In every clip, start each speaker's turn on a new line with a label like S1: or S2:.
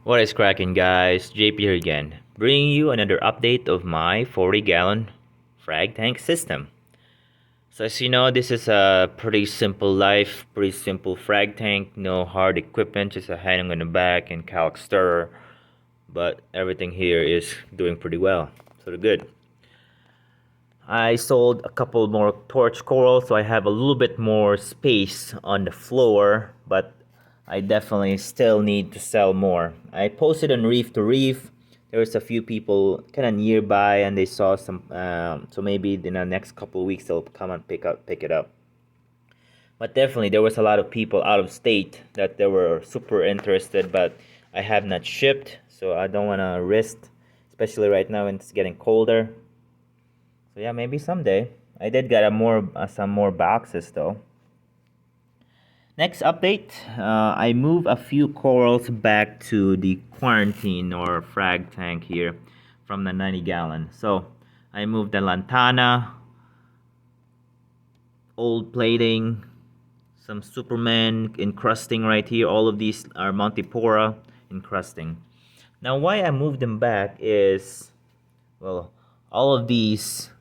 S1: What is cracking, guys? JP here again, bringing you another update of my 40-gallon frag tank system. So as you know, this is a pretty simple pretty simple frag tank, no hard equipment, just a hang on the back and calc stirrer. But everything here is doing pretty well, so good. I sold a couple more torch corals, so I have a little bit more space on the floor, but I definitely still need to sell more. I posted on Reef to Reef. There was a few people kind of nearby, and they saw some. So maybe in the next couple of weeks they'll come and pick it up. But definitely there was a lot of people out of state that they were super interested, but I have not shipped, so I don't want to risk, especially right now when it's getting colder. So yeah, maybe someday. I did get some more boxes though. Next update, I moved a few corals back to the quarantine or frag tank here from the 90 gallon. So I moved the lantana, old plating, some Superman encrusting right here. All of these are Montipora encrusting. Now why I moved them back is, well, all of these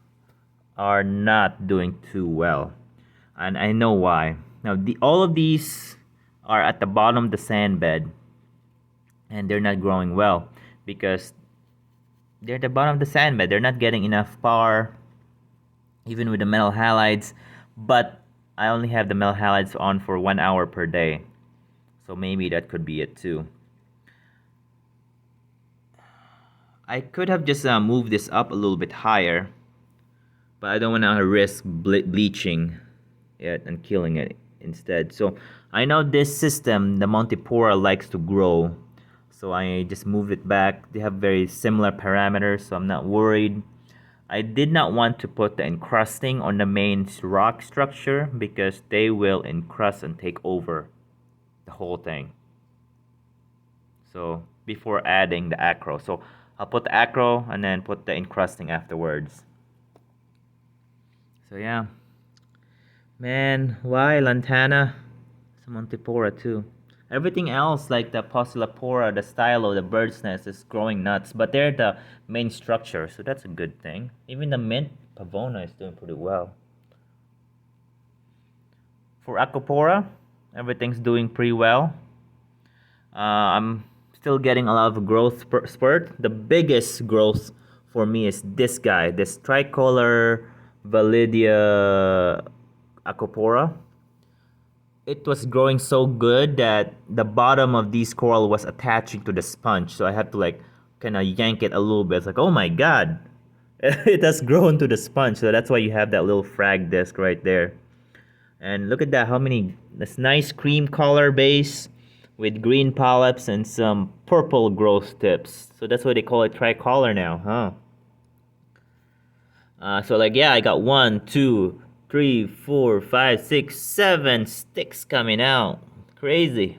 S1: are not doing too well, and I know why. Now all of these are at the bottom of the sand bed, and they're not growing well because they're at the bottom of the sand bed. They're not getting enough power, even with the metal halides. But I only have the metal halides on for 1 hour per day, so maybe that could be it too. I could have just moved this up a little bit higher, but I don't want to risk bleaching it and killing it instead. So I know this system, the Montipora, likes to grow, so I just moved it back. They have very similar parameters, so I'm not worried. I did not want to put the encrusting on the main rock structure because they will encrust and take over the whole thing. So before adding the acro, so I'll put the acro and then put the encrusting afterwards. So yeah, man, why lantana? Some Montipora too. Everything else like the Possilopora, the stylo, the bird's nest is growing nuts, but they're the main structure, so that's a good thing. Even the mint pavona is doing pretty well. For Acropora, everything's doing pretty well. I'm still getting a lot of growth spurt. The biggest growth for me is this guy, this tricolor Validia Acropora. It was growing so good that the bottom of these coral was attaching to the sponge, so I had to like kind of yank it a little bit. It's like, oh my god, it has grown to the sponge. So that's why you have that little frag disc right there. And look at that, how many, this nice cream color base with green polyps and some purple growth tips. So that's why they call it tricolor now, huh? So like, yeah, I got 1, 2, 3, 4, 5, 6, 7 sticks coming out. Crazy.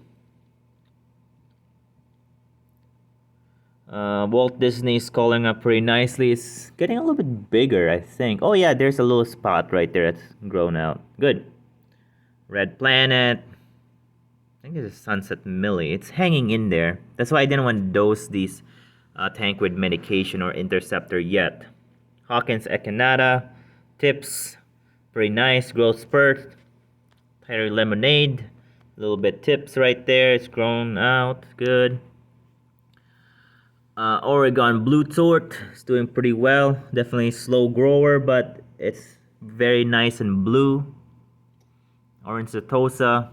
S1: Walt Disney's calling up pretty nicely. It's getting a little bit bigger, I think. Oh yeah, there's a little spot right there that's grown out. Good. Red Planet. I think it's a Sunset Millie. It's hanging in there. That's why I didn't want to dose these tank with medication or interceptor yet. Hawkins Echinata. Tips. Pretty nice. Growth spurt. Perry Lemonade. A little bit tips right there. It's grown out. Good. Oregon Blue Tort is doing pretty well. Definitely slow grower, but it's very nice and blue. Orange Setosa.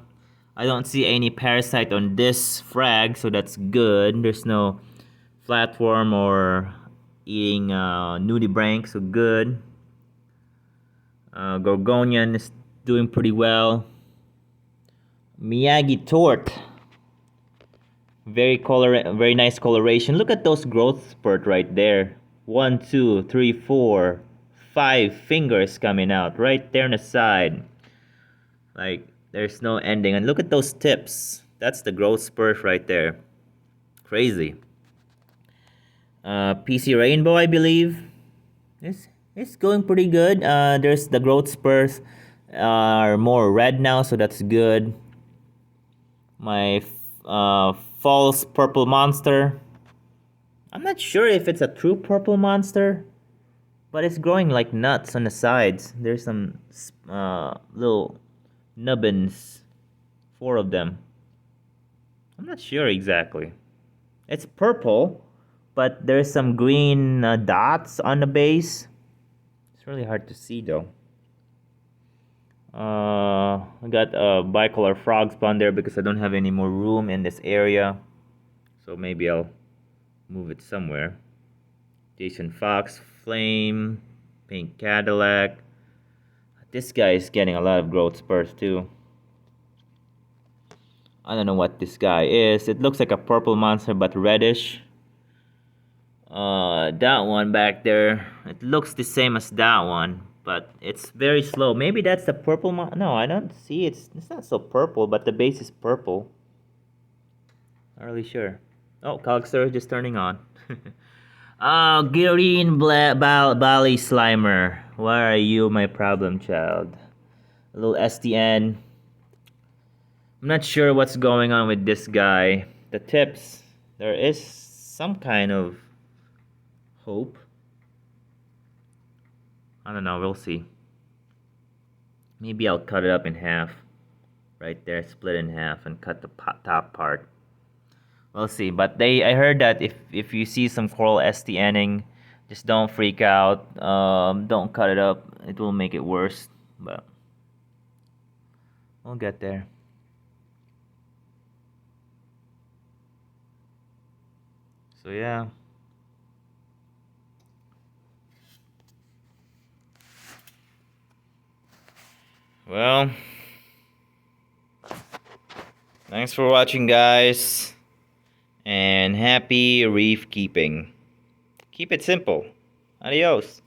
S1: I don't see any parasite on this frag, so that's good. There's no flatworm or eating nudibranch, so good. Gorgonian is doing pretty well. Miyagi Tort. Very nice coloration. Look at those growth spurt right there. 1, 2, 3, 4, 5 fingers coming out right there on the side. Like there's no ending. And look at those tips. That's the growth spurt right there. Crazy. PC Rainbow, I believe. It's going pretty good. There's the growth spurs are more red now, so that's good. My false purple monster. I'm not sure if it's a true purple monster, but it's growing like nuts on the sides. There's some little nubbins, 4 of them. I'm not sure exactly. It's purple, but there's some green dots on the base. It's really hard to see though. I got a bicolor frog spawn there because I don't have any more room in this area. So maybe I'll move it somewhere. Jason Fox, Flame, Pink Cadillac. This guy is getting a lot of growth spurs too. I don't know what this guy is. It looks like a purple monster but reddish. That one back there, it looks the same as that one, but it's very slow. Maybe that's the purple mon. No, I don't see it's not so purple, but the base is purple. Not really sure. Oh, Calixer is just turning on. Oh, green Bally Slimer. Why are you my problem child? A little STN. I'm not sure what's going on with this guy. The tips, there is some kind of hope. I don't know, we'll see. Maybe I'll cut it up in half. Right there, split in half and cut the top part. We'll see. But I heard that if you see some coral STNing, just don't freak out. Don't cut it up. It will make it worse. But we'll get there. So yeah. Well, thanks for watching, guys. And happy reef keeping. Keep it simple. Adios.